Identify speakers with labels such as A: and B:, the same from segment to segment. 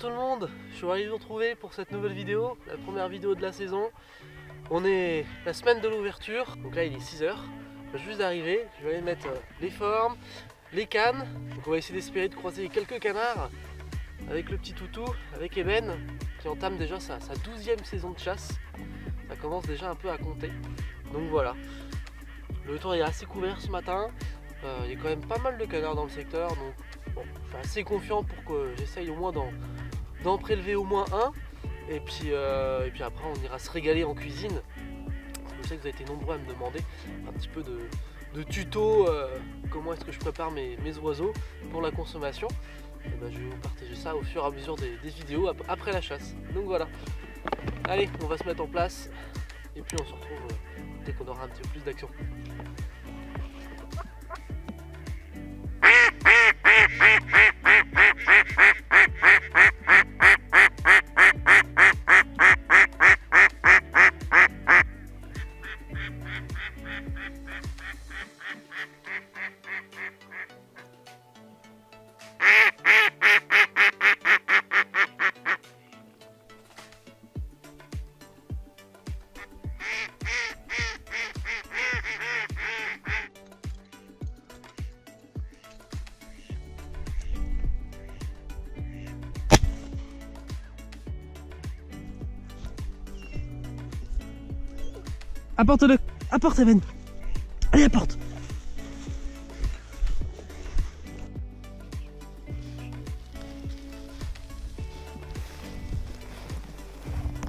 A: tout le monde, je suis ravi de vous retrouver pour cette nouvelle vidéo, la première vidéo de la saison. On est la semaine de l'ouverture, donc là il est 6h, je viens juste d'arriver, je vais aller mettre les formes, les cannes, donc on va essayer d'espérer de croiser quelques canards avec le petit toutou, avec Eben qui entame déjà sa 12e saison de chasse, ça commence déjà un peu à compter, donc voilà. Le temps est assez couvert ce matin, il y a quand même pas mal de canards dans le secteur, donc bon, je suis assez confiant pour que j'essaye au moins d'en prélever au moins un. Et puis après on ira se régaler en cuisine. Je sais que vous avez été nombreux à me demander un petit peu de tuto, comment est-ce que je prépare mes oiseaux pour la consommation. Et ben, je vais vous partager ça au fur et à mesure des vidéos après la chasse. Donc voilà. Allez, on va se mettre en place et puis on se retrouve dès qu'on aura un petit peu plus d'action. Apporte-le, apporte Eben. Allez, apporte.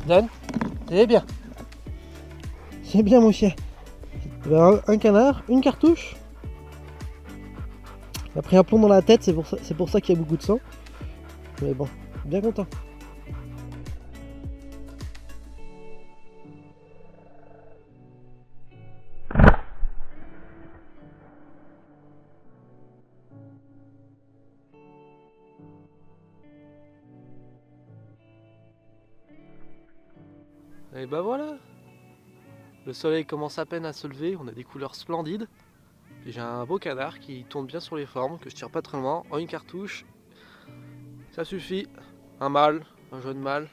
A: Dan, c'est bien. C'est bien mon chien. Un canard, une cartouche. Il a pris un plomb dans la tête, c'est pour ça qu'il y a beaucoup de sang. Mais bon, bien content. Et bah voilà, le soleil commence à peine à se lever, on a des couleurs splendides. J'ai un beau canard qui tourne bien sur les formes, que je tire pas très loin, en une cartouche. Ça suffit, un mâle, un jeune mâle.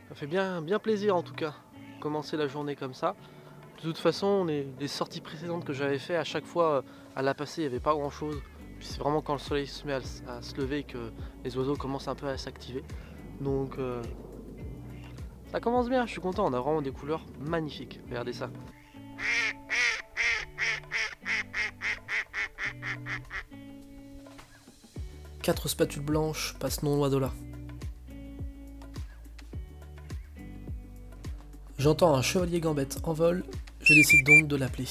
A: Ça fait bien plaisir en tout cas, commencer la journée comme ça. De toute façon, les sorties précédentes que j'avais fait, à chaque fois à la passer, il n'y avait pas grand chose. Puis c'est vraiment quand le soleil se met à se lever que les oiseaux commencent un peu à s'activer. Donc ça commence bien, je suis content, on a vraiment des couleurs magnifiques, regardez ça. Quatre spatules blanches passent non loin de là. J'entends un chevalier gambette en vol, je décide donc de l'appeler.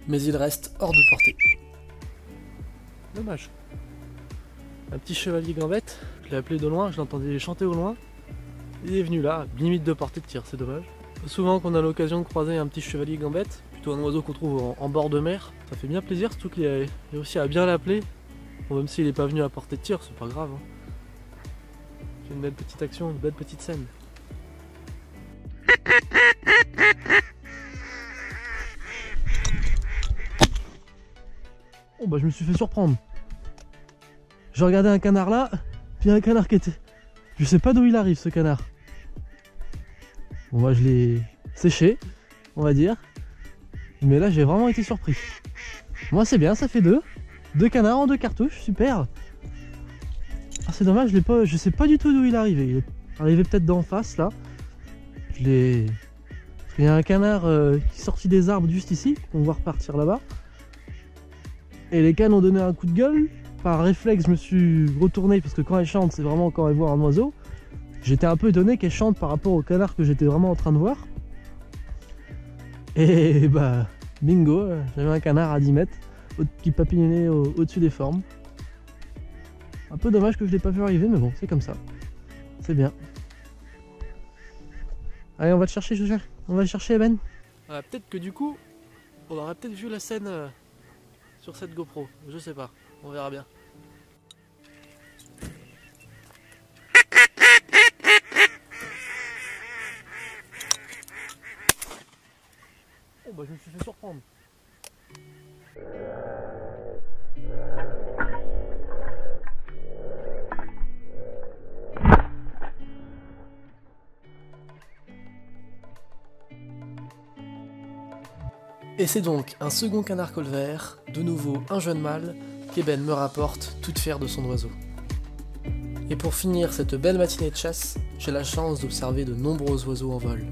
A: Mais il reste hors de portée. Dommage. Un petit chevalier gambette, je l'ai appelé de loin, je l'entendais chanter au loin. Il est venu là, limite de portée de tir, c'est dommage. Souvent qu'on a l'occasion de croiser un petit chevalier gambette, plutôt un oiseau qu'on trouve en bord de mer, ça fait bien plaisir, surtout qu'il a réussi à bien l'appeler. Bon, même s'il n'est pas venu à portée de tir, c'est pas grave. Hein. C'est une belle petite action, une belle petite scène. Oh bah je me suis fait surprendre. J'ai regardé un canard là, puis un canard qui était... Je sais pas d'où il arrive ce canard. Bon moi je l'ai séché, on va dire. Mais là j'ai vraiment été surpris. Moi c'est bien, ça fait deux canards en 2 cartouches, super. Ah c'est dommage, je sais pas du tout d'où il est arrivé. Il est arrivé peut-être d'en face là. Parce qu'il y a un canard qui est sorti des arbres juste ici, on va repartir là-bas. Et les cannes ont donné un coup de gueule. Par réflexe, je me suis retourné parce que quand elles chantent, c'est vraiment quand elles voient un oiseau. J'étais un peu étonné qu'elles chantent par rapport au canard que j'étais vraiment en train de voir. Et bah, bingo, j'avais un canard à 10 mètres qui papillonnait au-dessus des formes. Un peu dommage que je l'ai pas vu arriver, mais bon, c'est comme ça. C'est bien. Allez, on va le chercher, on va le chercher, Eben. Peut-être que du coup, on aurait peut-être vu la scène sur cette GoPro, je sais pas, on verra bien. bah, je me suis fait surprendre. Et c'est donc un second canard colvert, de nouveau un jeune mâle, qu'Eben me rapporte toute fière de son oiseau. Et pour finir cette belle matinée de chasse, j'ai la chance d'observer de nombreux oiseaux en vol.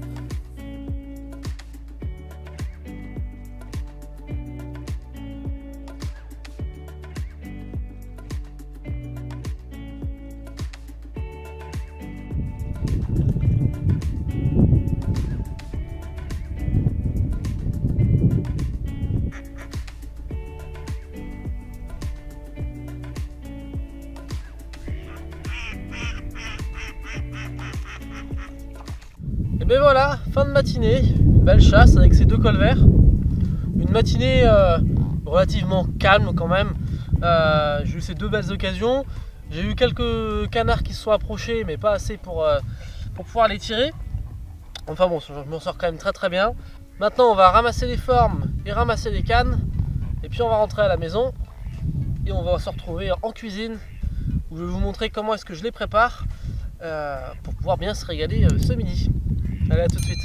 A: Et ben voilà, fin de matinée, une belle chasse avec ces deux colverts. Une matinée relativement calme quand même. J'ai eu ces deux belles occasions. J'ai eu quelques canards qui se sont approchés, mais pas assez pour pouvoir les tirer. Enfin bon, je m'en sors quand même très très bien. Maintenant on va ramasser les formes et ramasser les cannes. Et puis on va rentrer à la maison. Et on va se retrouver en cuisine, où je vais vous montrer comment est-ce que je les prépare pour pouvoir bien se régaler ce midi. Allez, à tout de suite.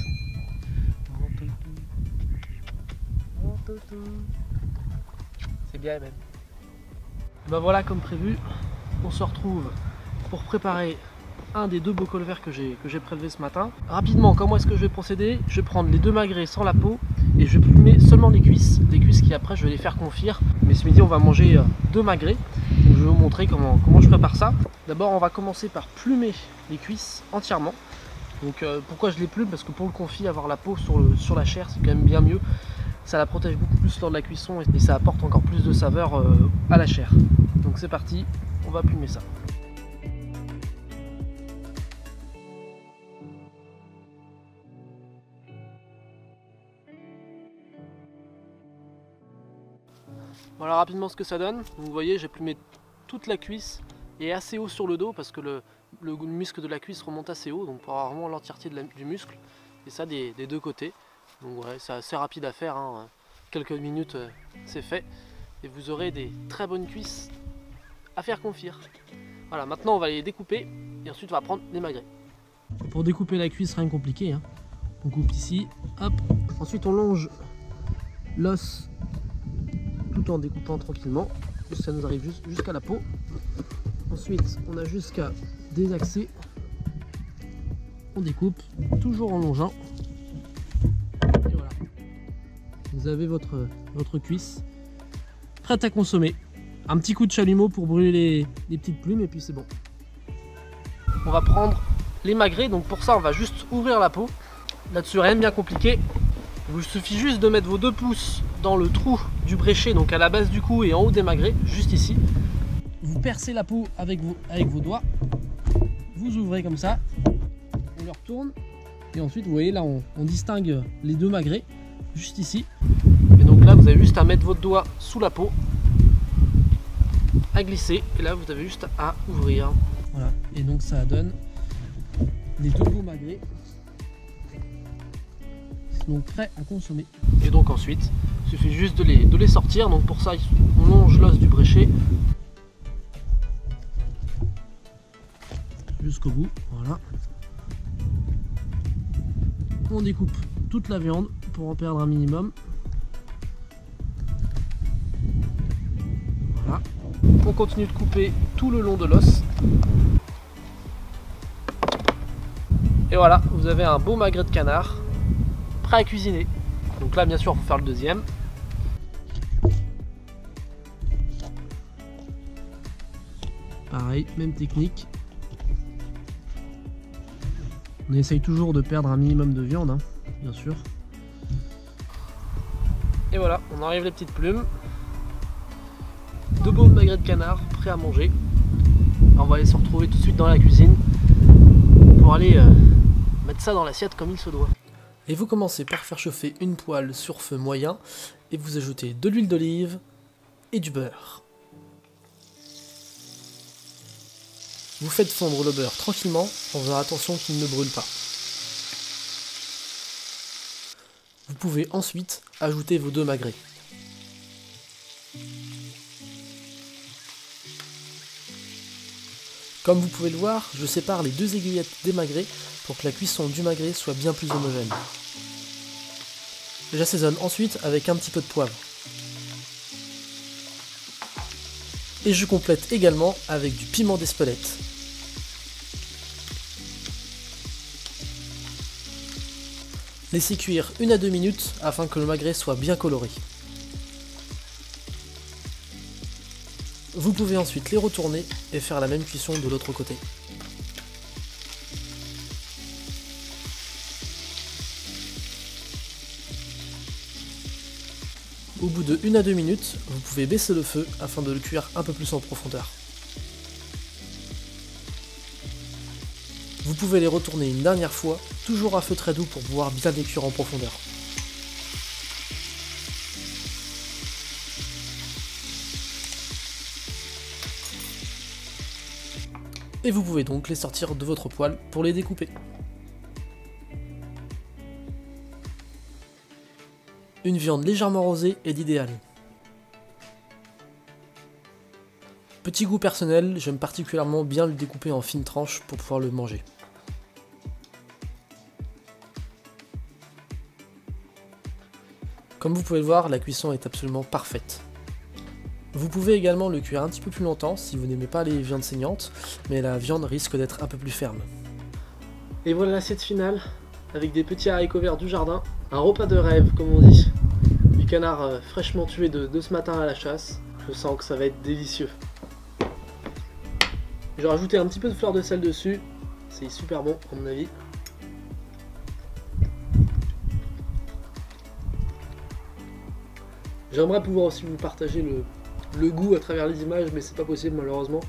A: C'est bien même. Et ben voilà, comme prévu, on se retrouve pour préparer un des deux beaux colverts que j'ai prélevé ce matin. Rapidement, comment est-ce que je vais procéder? Je vais prendre les deux magrets sans la peau et je vais plumer seulement les cuisses qui après je vais les faire confire. Mais ce midi on va manger deux magrets, donc je vais vous montrer comment je prépare ça. D'abord on va commencer par plumer les cuisses entièrement. Donc pourquoi je les plume? Parce que pour le confit, avoir la peau sur la chair, c'est quand même bien mieux. Ça la protège beaucoup plus lors de la cuisson et ça apporte encore plus de saveur à la chair. Donc c'est parti, on va plumer ça. Voilà rapidement ce que ça donne. Donc, vous voyez, j'ai plumé toute la cuisse et assez haut sur le dos parce que le muscle de la cuisse remonte assez haut, donc pour avoir vraiment l'entièreté du muscle, et ça des deux côtés. Donc ouais, c'est assez rapide à faire, hein. Quelques minutes c'est fait, et vous aurez des très bonnes cuisses à faire confire. Voilà, maintenant on va les découper, et ensuite on va prendre les magrets. Pour découper la cuisse, rien de compliqué, hein. On coupe ici, hop, ensuite on longe l'os tout en découpant tranquillement, ça nous arrive jusqu'à la peau. Ensuite on a jusqu'à désaxer, on découpe toujours en longeant et voilà, vous avez votre cuisse prête à consommer. Un petit coup de chalumeau pour brûler les petites plumes et puis c'est bon. On va prendre les magrets, donc pour ça on va juste ouvrir la peau. Là-dessus rien de bien compliqué, il vous suffit juste de mettre vos 2 pouces dans le trou du bréchet, donc à la base du cou et en haut des magrets, juste ici. Vous percez la peau avec vos doigts, vous ouvrez comme ça, on le retourne et ensuite vous voyez là on distingue les 2 magrets juste ici. Et donc là vous avez juste à mettre votre doigt sous la peau, à glisser, et là vous avez juste à ouvrir. Voilà, et donc ça donne les 2 beaux magrets, donc prêts à consommer. Et donc ensuite il suffit juste de les sortir, donc pour ça on longe l'os du bréchet jusqu'au bout, voilà. On découpe toute la viande pour en perdre un minimum. Voilà. On continue de couper tout le long de l'os. Et voilà, vous avez un beau magret de canard prêt à cuisiner. Donc là bien sûr il faut faire le deuxième. Pareil, même technique. On essaye toujours de perdre un minimum de viande, hein, bien sûr. Et voilà, on enlève les petites plumes. 2 beaux magrets de canard prêts à manger. Alors on va aller se retrouver tout de suite dans la cuisine pour aller mettre ça dans l'assiette comme il se doit. Et vous commencez par faire chauffer une poêle sur feu moyen et vous ajoutez de l'huile d'olive et du beurre. Vous faites fondre le beurre tranquillement en faisant attention qu'il ne brûle pas. Vous pouvez ensuite ajouter vos 2 magrets. Comme vous pouvez le voir, je sépare les 2 aiguillettes des magrets pour que la cuisson du magret soit bien plus homogène. J'assaisonne ensuite avec un petit peu de poivre. Et je complète également avec du piment d'Espelette. Laissez cuire 1 à 2 minutes afin que le magret soit bien coloré. Vous pouvez ensuite les retourner et faire la même cuisson de l'autre côté. Au bout de 1 à 2 minutes, vous pouvez baisser le feu afin de le cuire un peu plus en profondeur. Vous pouvez les retourner une dernière fois, toujours à feu très doux pour pouvoir bien les cuire en profondeur. Et vous pouvez donc les sortir de votre poêle pour les découper. Une viande légèrement rosée est l'idéal. Petit goût personnel, j'aime particulièrement bien le découper en fines tranches pour pouvoir le manger. Comme vous pouvez le voir, la cuisson est absolument parfaite. Vous pouvez également le cuire un petit peu plus longtemps si vous n'aimez pas les viandes saignantes, mais la viande risque d'être un peu plus ferme. Et voilà l'assiette finale, avec des petits haricots verts du jardin, un repas de rêve comme on dit, du canard fraîchement tué de ce matin à la chasse. Je sens que ça va être délicieux. J'ai rajouté un petit peu de fleur de sel dessus, c'est super bon à mon avis. J'aimerais pouvoir aussi vous partager le goût à travers les images, mais c'est pas possible malheureusement.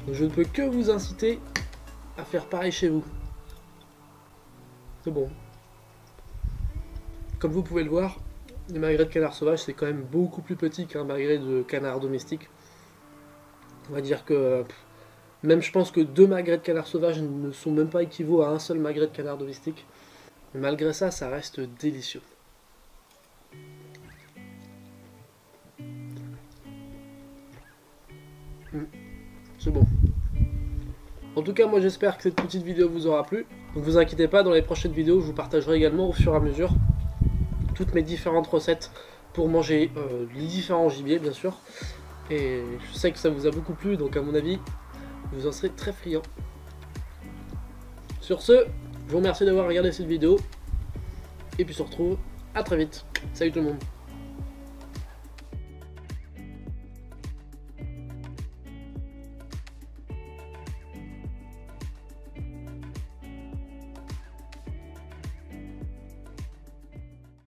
A: Donc je ne peux que vous inciter à faire pareil chez vous. C'est bon. Comme vous pouvez le voir, les magrets de canard sauvage c'est quand même beaucoup plus petit qu'un magret de canard domestique. On va dire que même je pense que 2 magrets de canard sauvage ne sont même pas équivalents à un seul magret de canard domestique. Mais malgré ça, ça reste délicieux. C'est bon. En tout cas, moi j'espère que cette petite vidéo vous aura plu. Donc vous inquiétez pas, dans les prochaines vidéos, je vous partagerai également au fur et à mesure toutes mes différentes recettes pour manger les différents gibiers, bien sûr. Et je sais que ça vous a beaucoup plu, donc à mon avis, vous en serez très friands. Sur ce, je vous remercie d'avoir regardé cette vidéo. Et puis on se retrouve à très vite. Salut tout le monde.